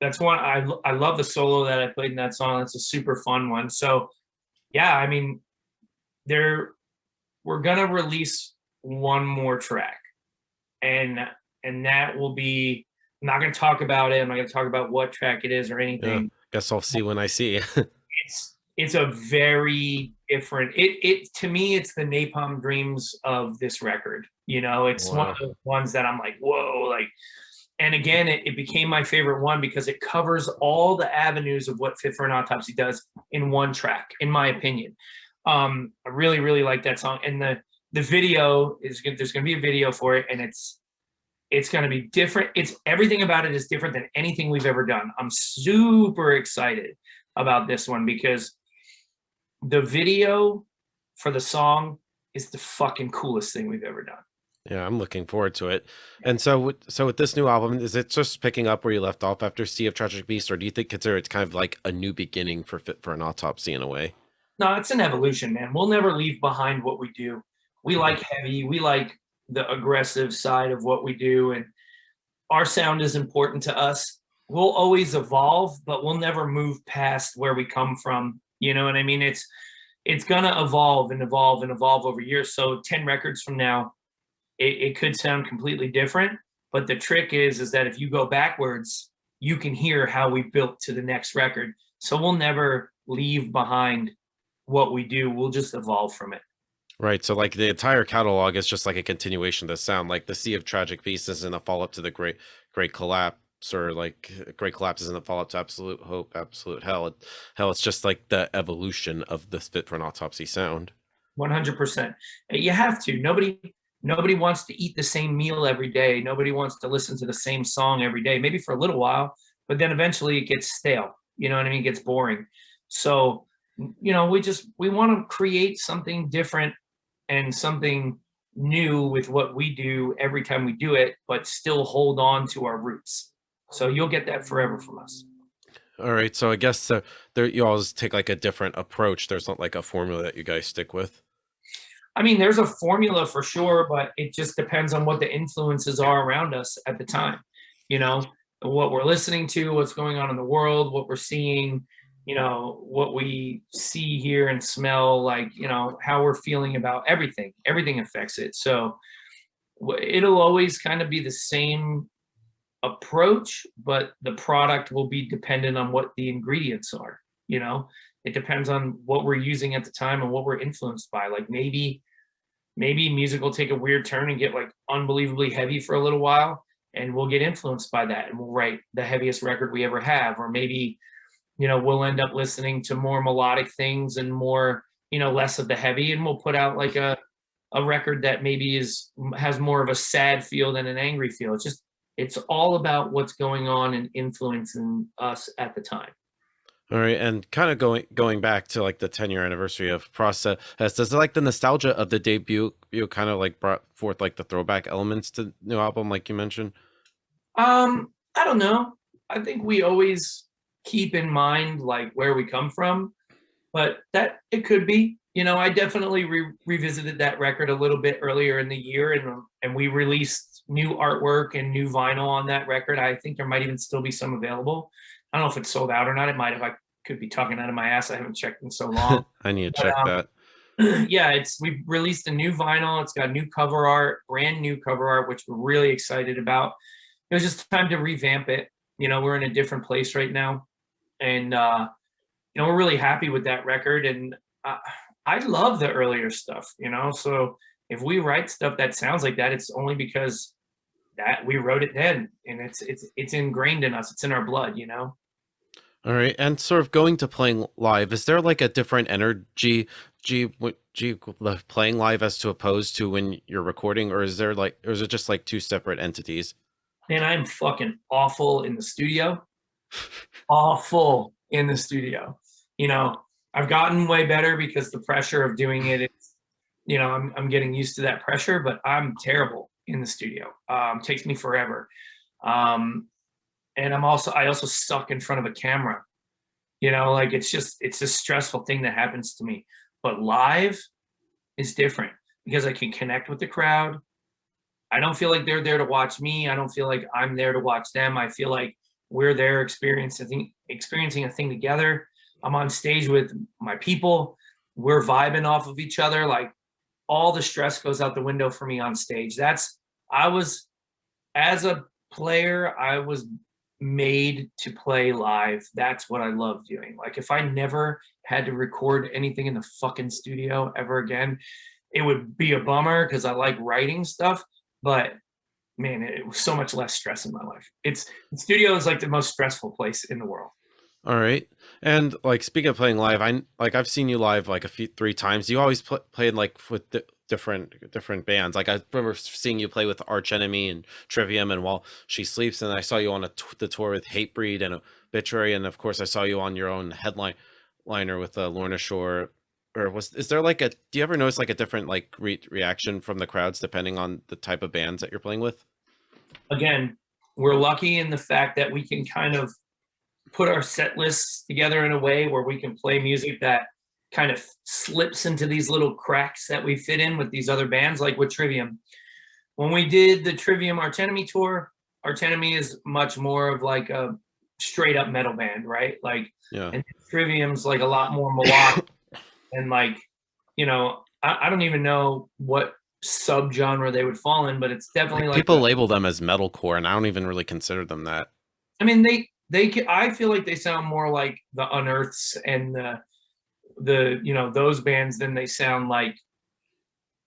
that's one I love the solo that I played in that song. It's a super fun one. So yeah, I mean, we're gonna release one more track, and that will be. I'm not gonna talk about it. I'm not gonna talk about what track it is or Yeah, anything. guess I'll see when I see. It's a very different. It to me, it's the Napalm Dreams of this record. It's one of Wow. those ones that I'm like, whoa, like. And again, it became my favorite one because it covers all the avenues of what Fit for an Autopsy does in one track, in my opinion. I really, really like that song. And the video is good. There's going to be a video for it, and it's going to be different. It's everything about it is different than anything we've ever done. I'm super excited about this one because the video for the song is the fucking coolest thing we've ever done. Yeah, I'm looking forward to it. And so with this new album, is it just picking up where you left off after Sea of Tragic Beasts, or do you consider it's kind of like a new beginning for Fit for an Autopsy in a way? No, it's an evolution, man. We'll never leave behind what we do. We like heavy. We like the aggressive side of what we do, and our sound is important to us. We'll always evolve, but we'll never move past where we come from. You know what I mean? It's gonna evolve and evolve and evolve over years. So 10 records from now, it could sound completely different, but the trick is that if you go backwards, you can hear how we built to the next record. So we'll never leave behind what we do. We'll just evolve from it. Right. So like the entire catalog is just like a continuation of the sound. Like the Sea of Tragic Beasts isn't a follow up to the Great Collapse, or like Great Collapse isn't a follow up to Absolute Hope, Absolute Hell. Hell, it's just like the evolution of this Fit for an Autopsy sound. 100%. You have to. Nobody wants to eat the same meal every day. Nobody wants to listen to the same song every day, maybe for a little while, but then eventually it gets stale. You know what I mean? It gets boring. So, we want to create something different and something new with what we do every time we do it, but still hold on to our roots. So you'll get that forever from us. All right. So I guess there you always take like a different approach. There's not like a formula that you guys stick with. I mean, there's a formula for sure, but it just depends on what the influences are around us at the time. You know, what we're listening to, what's going on in the world, what we're seeing, what we see, hear, and smell, like, how we're feeling about everything. Everything affects it. So it'll always kind of be the same approach, but the product will be dependent on what the ingredients are. It depends on what we're using at the time and what we're influenced by. Like maybe music will take a weird turn and get like unbelievably heavy for a little while, and we'll get influenced by that and we'll write the heaviest record we ever have. Or maybe we'll end up listening to more melodic things and more, less of the heavy, and we'll put out like a record that maybe has more of a sad feel than an angry feel. It's all about what's going on and influencing us at the time. All right, and kind of going back to like the 10-year anniversary of Process, does like the nostalgia of the debut you kind of like brought forth like the throwback elements to the new album, like you mentioned? I don't know. I think we always keep in mind like where we come from, but that it could be. I definitely revisited that record a little bit earlier in the year, and we released new artwork and new vinyl on that record. I think there might even still be some available. I don't know if it's sold out or not. It might have. I could be talking out of my ass. I haven't checked in so long. I need to check that. Yeah, we released a new vinyl. It's got new cover art, brand new cover art, which we're really excited about. It was just time to revamp it. We're in a different place right now, and we're really happy with that record. And I love the earlier stuff. So if we write stuff that sounds like that, it's only because that we wrote it then, and it's ingrained in us. It's in our blood. All right, and sort of going to playing live, is there like a different energy playing live as to opposed to when you're recording, or is it just like two separate entities? Man, I'm fucking awful in the studio. Awful in the studio. I've gotten way better because the pressure of doing it is, I'm getting used to that pressure, but I'm terrible in the studio. Takes me forever. And I also suck in front of a camera. Like it's a stressful thing that happens to me. But live is different. because I can connect with the crowd. I don't feel like they're there to watch me. I don't feel like I'm there to watch them. I feel like we're there experiencing a thing together. I'm on stage with my people. We're vibing off of each other. Like all the stress goes out the window for me on stage. I was, as a player, I was made to play live. That's what I love doing. Like if I never had to record anything in the fucking studio ever again, it would be a bummer because I like writing stuff. But man, it was so much less stress in my life. The studio is like the most stressful place in the world. All right. And like speaking of playing live, I've seen you live like three times. You always played like with different bands. Like I remember seeing you play with Arch Enemy and Trivium and While She Sleeps, and I saw you on the tour with Hatebreed and Obituary, and of course I saw you on your own liner with Lorna Shore. Or is there like do you ever notice like a different like reaction from the crowds depending on the type of bands that you're playing with? Again, we're lucky in the fact that we can kind of put our set lists together in a way where we can play music that kind of slips into these little cracks that we fit in with these other bands, like with Trivium. When we did the Trivium Arch Enemy tour, Arch Enemy is much more of like a straight up metal band, right? Like, yeah. And Trivium's like a lot more melodic and like, I don't even know what subgenre they would fall in, but it's definitely like people label them as metalcore, and I don't even really consider them that. I mean, I feel like they sound more like the Unearths and the those bands than they sound like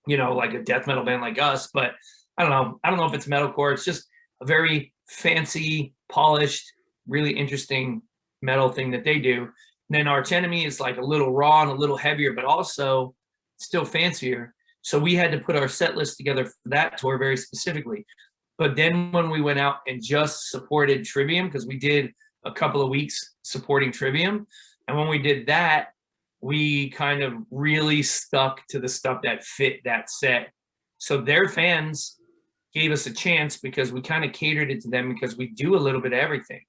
like a death metal band like us. But I don't know if it's metalcore. It's just a very fancy, polished, really interesting metal thing that they do. And then Arch Enemy is like a little raw and a little heavier, but also still fancier. So we had to put our set list together for that tour very specifically. But then when we went out and just supported Trivium, because we did a couple of weeks supporting Trivium, and when we did that, we kind of really stuck to the stuff that fit that set. So their fans gave us a chance because we kind of catered it to them because we do a little bit of everything.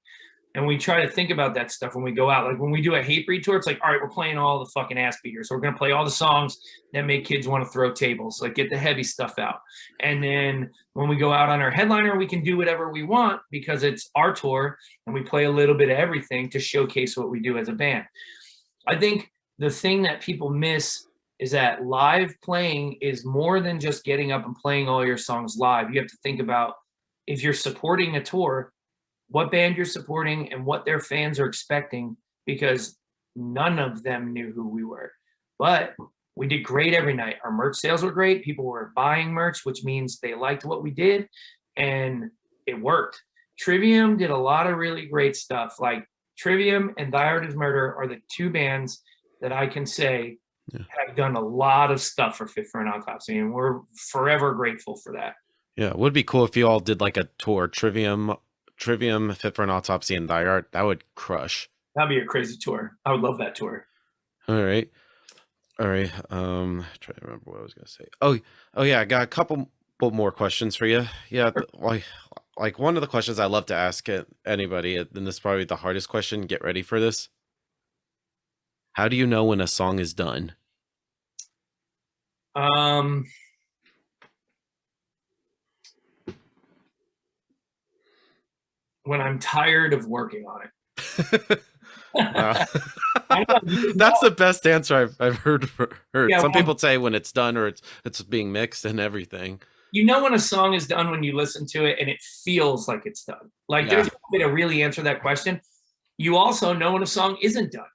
And we try to think about that stuff when we go out. Like when we do a Hatebreed tour, it's like, all right, we're playing all the fucking ass beaters. So we're going to play all the songs that make kids want to throw tables, like get the heavy stuff out. And then when we go out on our headliner, we can do whatever we want because it's our tour and we play a little bit of everything to showcase what we do as a band. I think the thing that people miss is that live playing is more than just getting up and playing all your songs live. You have to think about if you're supporting a tour, what band you're supporting and what their fans are expecting, because none of them knew who we were. But we did great every night. Our merch sales were great. People were buying merch, which means they liked what we did, and it worked. Trivium did a lot of really great stuff. Like Trivium and Thy Art Is Murder are the two bands that I can say have done a lot of stuff for Fit For An Autopsy, and we're forever grateful for that. Yeah, it would be cool if you all did like a tour, Trivium, Fit For An Autopsy, and Thy Art. That would crush. That'd be a crazy tour. I would love that tour. All right. Trying to remember what I was gonna say. Oh yeah, I got a couple more questions for you. Yeah, like one of the questions I love to ask anybody, and this is probably the hardest question. Get ready for this. How do you know when a song is done? When I'm tired of working on it. That's the best answer I've heard. Yeah, some people say when it's done or it's being mixed and everything. You know when a song is done when you listen to it and it feels like it's done. Like there's no way to really answer that question. You also know when a song isn't done.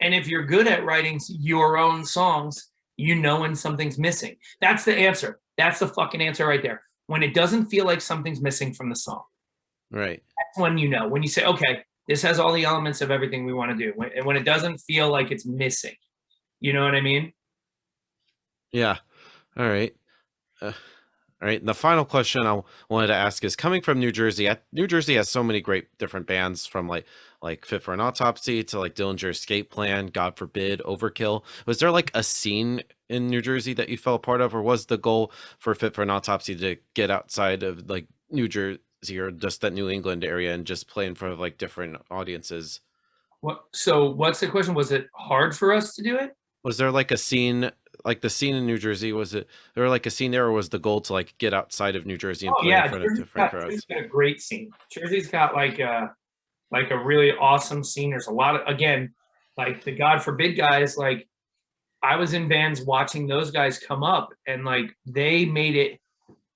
And if you're good at writing your own songs, you know when something's missing. That's the answer. That's the fucking answer right there. When it doesn't feel like something's missing from the song. Right. That's when you know. When you say, okay, this has all the elements of everything we want to do. When it doesn't feel like it's missing. You know what I mean? Yeah. All right. All right. And the final question I wanted to ask is, coming from New Jersey. New Jersey has so many great different bands, from like Fit For An Autopsy to like Dillinger Escape Plan, God Forbid, Overkill. Was there like a scene in New Jersey that you felt part of, or was the goal for Fit For An Autopsy to get outside of like New Jersey or just that New England area and just play in front of like different audiences? So what's the question? Was it hard for us to do it? Was there like a scene like the scene in New Jersey? Was it there like a scene there, or was the goal to like get outside of New Jersey and Oh play in yeah, front of different Jersey's crowds? got a great scene. Jersey's got like a really awesome scene. There's a lot of, again, like the God Forbid guys, like I was in bands watching those guys come up, and like they made it.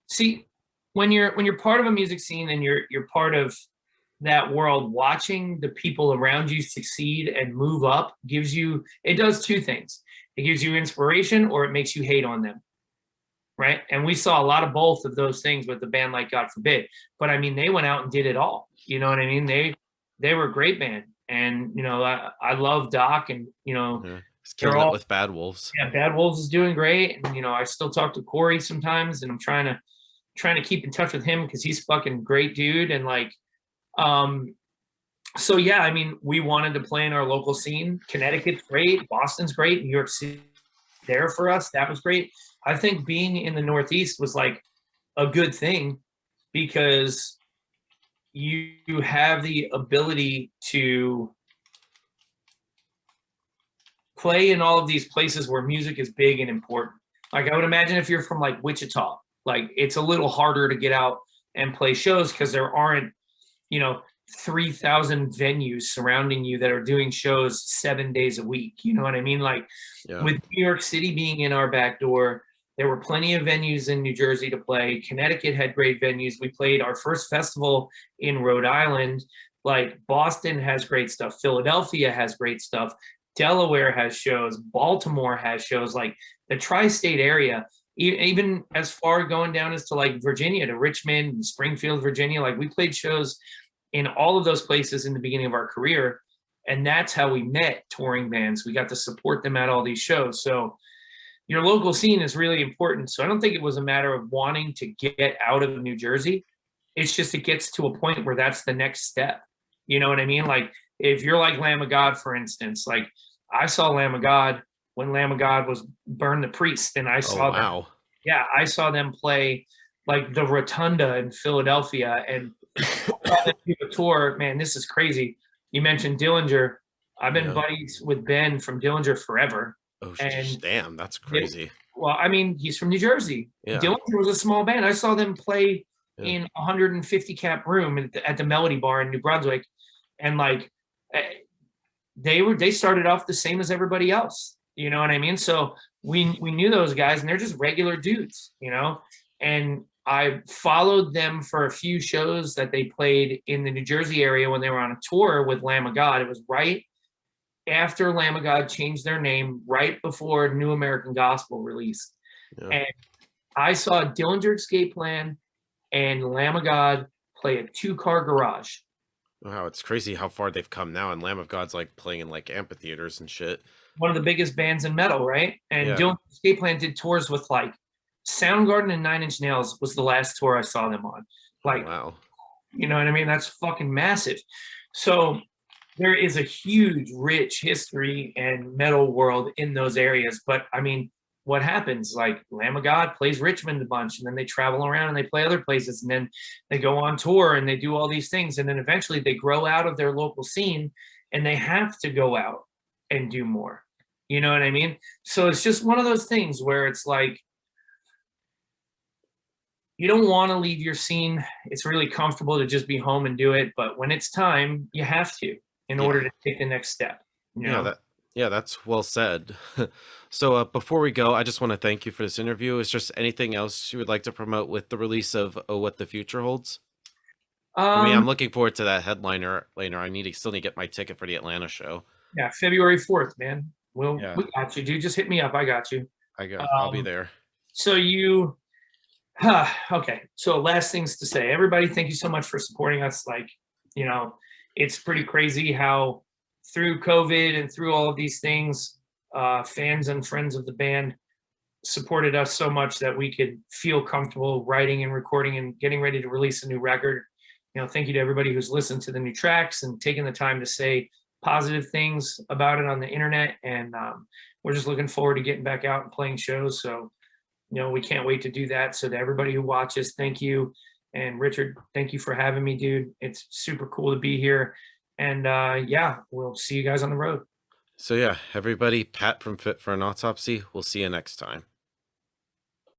See, when you're part of a music scene and you're part of that world, watching the people around you succeed and move up gives you, it does two things. It gives you inspiration, or it makes you hate on them. Right. And we saw a lot of both of those things with the band like God Forbid. But I mean, they went out and did it all. You know what I mean? They were a great band. And I love Doc, and Yeah. He's they're killing it all, with Bad Wolves. yeah, Bad Wolves is doing great. And I still talk to Corey sometimes, and I'm trying to keep in touch with him because he's fucking great dude. And like so yeah, I mean, we wanted to play in our local scene. Connecticut's great, Boston's great, New York City there for us. That was great. I think being in the Northeast was like a good thing because you have the ability to play in all of these places where music is big and important. Like I would imagine if you're from like Wichita, like it's a little harder to get out and play shows because there aren't, 3,000 venues surrounding you that are doing shows 7 days a week. You know what I mean? Like Yeah. with New York City being in our back door, there were plenty of venues in New Jersey to play. Connecticut had great venues. We played our first festival in Rhode Island. Like Boston has great stuff. Philadelphia has great stuff. Delaware has shows. Baltimore has shows. Like the tri-state area, even as far going down as to like Virginia, to Richmond, Springfield, Virginia. Like we played shows in all of those places in the beginning of our career. And that's how we met touring bands. We got to support them at all these shows. So your local scene is really important. So I don't think it was a matter of wanting to get out of New Jersey. It's just it gets to a point where that's the next step. You know what I mean? Like if you're like Lamb of God, for instance, like I saw Lamb of God when Lamb of God was Burn the Priest, and I saw wow. them. Yeah, I saw them play like the Rotunda in Philadelphia, and do a tour. Man, this is crazy. You mentioned Dillinger. I've been buddies with Ben from Dillinger forever. Oh, And damn, that's crazy. well, I mean, he's from New Jersey. Yeah. Dillinger was a small band. I saw them play in 150 cap room at the Melody Bar in New Brunswick, and like they started off the same as everybody else. You know what I mean? So we knew those guys, and they're just regular dudes, and I followed them for a few shows that they played in the New Jersey area when they were on a tour with Lamb of God. It was right after Lamb of God changed their name, right before New American Gospel released. Yeah. And I saw Dillinger Escape Plan and Lamb of God play a 2-car garage. Wow, it's crazy how far they've come now. And Lamb of God's like playing in like amphitheaters and shit. One of the biggest bands in metal, right? And Dillinger Escape Plan did tours with like Soundgarden and 9 Inch Nails was the last tour I saw them on. Like, wow. You know what I mean? That's fucking massive. So there is a huge, rich history and metal world in those areas. But I mean, what happens? Like Lamb of God plays Richmond a bunch, and then they travel around and they play other places, and then they go on tour and they do all these things. And then eventually they grow out of their local scene and they have to go out and do more. You know what I mean? So it's just one of those things where it's like, you don't want to leave your scene. It's really comfortable to just be home and do it. But when it's time, you have to in order to take the next step. You know? That's well said. So before we go, I just want to thank you for this interview. Is just anything else you would like to promote with the release of What the Future Holds? I mean, I'm looking forward to that headliner later. Still need to get my ticket for the Atlanta show. Yeah, February 4th, man. We got you, dude. Just hit me up. I got you. I'll be there. So okay. So last things to say. Everybody, thank you so much for supporting us. Like, it's pretty crazy how through COVID and through all of these things, fans and friends of the band supported us so much that we could feel comfortable writing and recording and getting ready to release a new record. Thank you to everybody who's listened to the new tracks and taken the time to say positive things about it on the internet. And we're just looking forward to getting back out and playing shows. So, we can't wait to do that. So to everybody who watches, thank you. And Richard, thank you for having me, dude. It's super cool to be here. And we'll see you guys on the road. So yeah, everybody, Pat from Fit for an Autopsy. We'll see you next time.